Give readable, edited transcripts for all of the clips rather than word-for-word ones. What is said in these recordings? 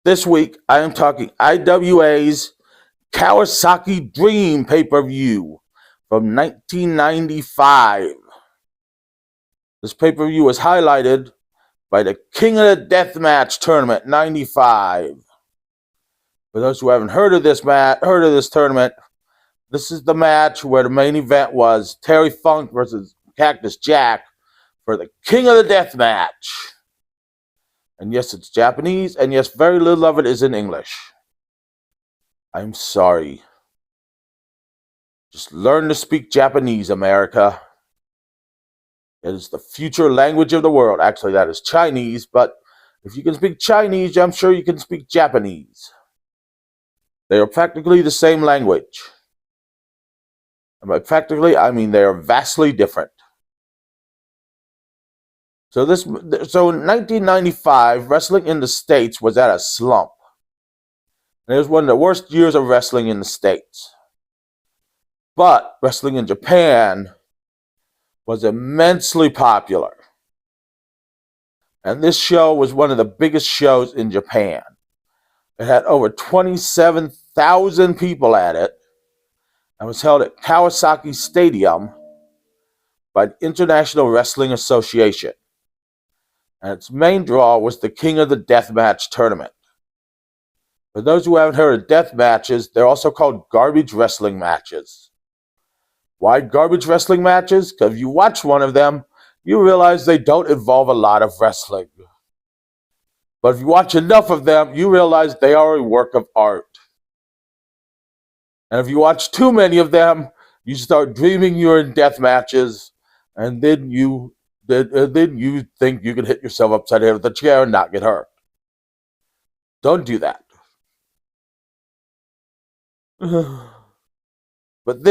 This week, I am talking IWA's Kawasaki Dream pay-per-view from 1995. This pay-per-view was highlighted by the King of the Deathmatch tournament 95. For those who haven't heard of this tournament, this is the match where the main event was Terry Funk versus Cactus Jack for the King of the Deathmatch. And yes, it's Japanese, and yes, very little of it is in English. I'm sorry. Just learn to speak Japanese, America. It is the future language of the world. Actually, that is Chinese, but if you can speak Chinese, I'm sure you can speak Japanese. They are practically the same language. And by practically, I mean they are vastly different. So in 1995, wrestling in the States was at a slump. And it was one of the worst years of wrestling in the States. But wrestling in Japan was immensely popular. And this show was one of the biggest shows in Japan. It had over 27,000 people at it and was held at Kawasaki Stadium by the International Wrestling Association. And its main draw was the King of the Deathmatch tournament. For those who haven't heard of death matches, they're also called garbage wrestling matches. Why garbage wrestling matches? Because if you watch one of them, you realize they don't involve a lot of wrestling. But if you watch enough of them, you realize they are a work of art. And if you watch too many of them, you start dreaming you're in death matches, and then you think you can hit yourself upside the head with a chair and not get hurt. Don't do that. But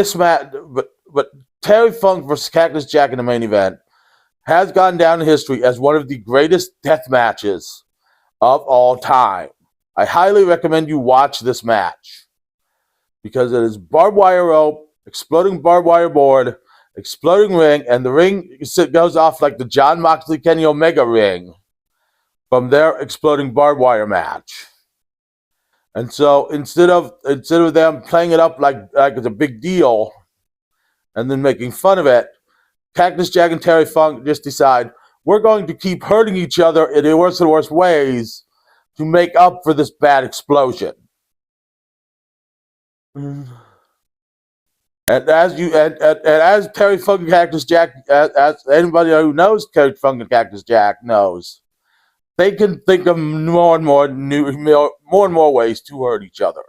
Terry Funk versus Cactus Jack in the main event has gone down in history as one of the greatest death matches of all time. I highly recommend you watch this match because it is barbed wire rope, exploding barbed wire board, exploding ring, and the ring goes off like the John Moxley Kenny Omega ring from their exploding barbed wire match. And so instead of them playing it up like it's a big deal and then making fun of it, Cactus Jack and Terry Funk just decide we're going to keep hurting each other in the worst of the worst ways to make up for this bad explosion. And as Terry Funk and Cactus Jack, as anybody who knows Terry Funk and Cactus Jack knows, they can think of more and more ways to hurt each other.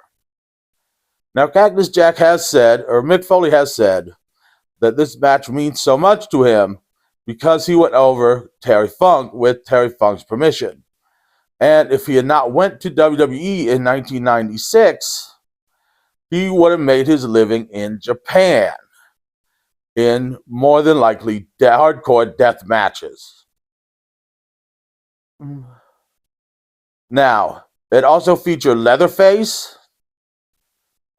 Now, Cactus Jack has said, or Mick Foley has said, that this match means so much to him because he went over Terry Funk with Terry Funk's permission. And if he had not went to WWE in 1996, he would have made his living in Japan in more than likely hardcore death matches. Now, it also featured Leatherface.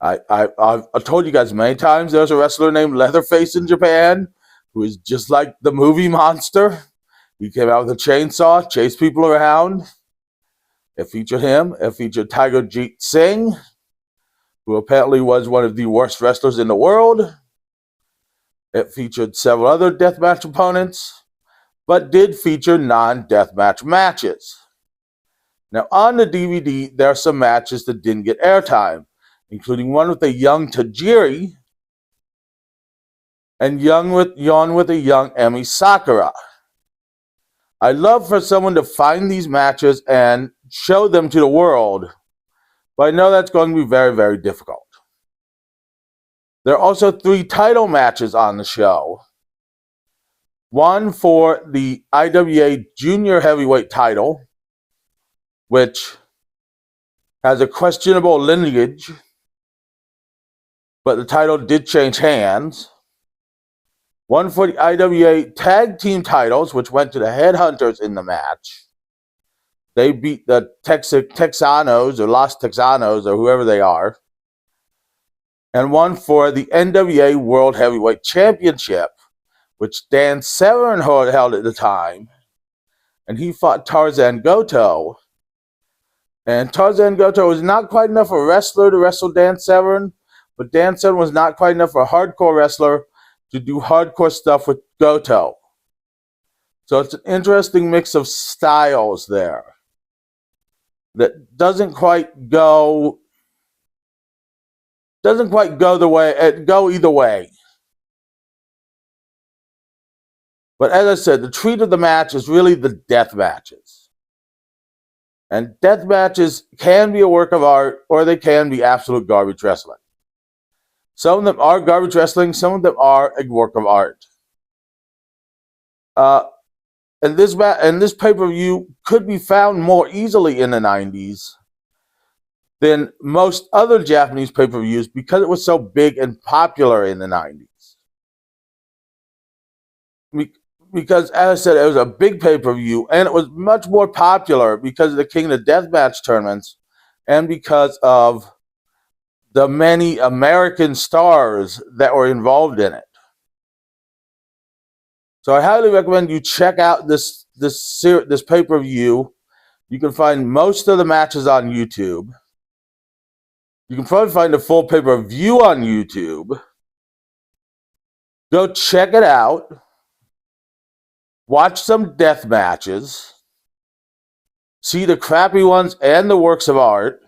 I've told you guys many times there's a wrestler named Leatherface in Japan who is just like the movie monster. He came out with a chainsaw, chased people around. It featured him. It featured Tiger Jeet Singh, who apparently was one of the worst wrestlers in the world. It featured several other deathmatch opponents, but did feature non-deathmatch matches. Now, on the DVD, there are some matches that didn't get airtime, including one with a young Tajiri and one with a young Emi Sakura. I'd love for someone to find these matches and show them to the world, but I know that's going to be very, very difficult. There are also 3 title matches on the show. One for the IWA Junior Heavyweight title, which has a questionable lineage, but the title did change hands. One for the IWA Tag Team titles, which went to the Headhunters in the match. They beat the Texanos or Los Texanos or whoever they are. And one for the NWA World Heavyweight Championship, which Dan Severn held at the time. And he fought Tarzan Goto. And Tarzan Goto was not quite enough of a wrestler to wrestle Dan Severn, but Dan Severn was not quite enough of a hardcore wrestler to do hardcore stuff with Goto. So it's an interesting mix of styles there that doesn't quite go either way. But as I said, the treat of the match is really the death matches. And death matches can be a work of art, or they can be absolute garbage wrestling. Some of them are garbage wrestling, some of them are a work of art. And this pay-per-view could be found more easily in the 90s than most other Japanese pay-per-views because it was so big and popular in the 90s. Because, as I said, it was a big pay-per-view, and it was much more popular because of the King of the Deathmatch tournaments and because of the many American stars that were involved in it. So I highly recommend you check out this pay-per-view. You can find most of the matches on YouTube. You can probably find the full pay-per-view on YouTube. Go check it out. Watch some death matches. See the crappy ones and the works of art.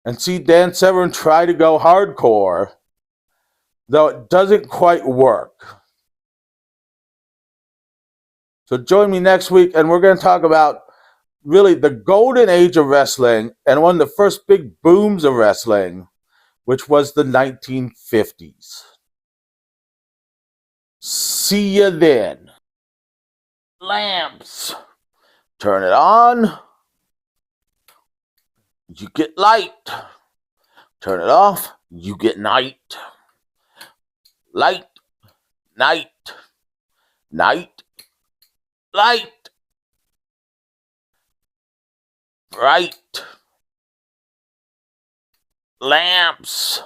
And see Dan Severn try to go hardcore, though it doesn't quite work. So join me next week, and we're going to talk about really the golden age of wrestling and one of the first big booms of wrestling, which was the 1950s. See you then. Lamps. Turn it on. You get light. Turn it off. You get night. Light. Night. Night. Light. Bright. Lamps.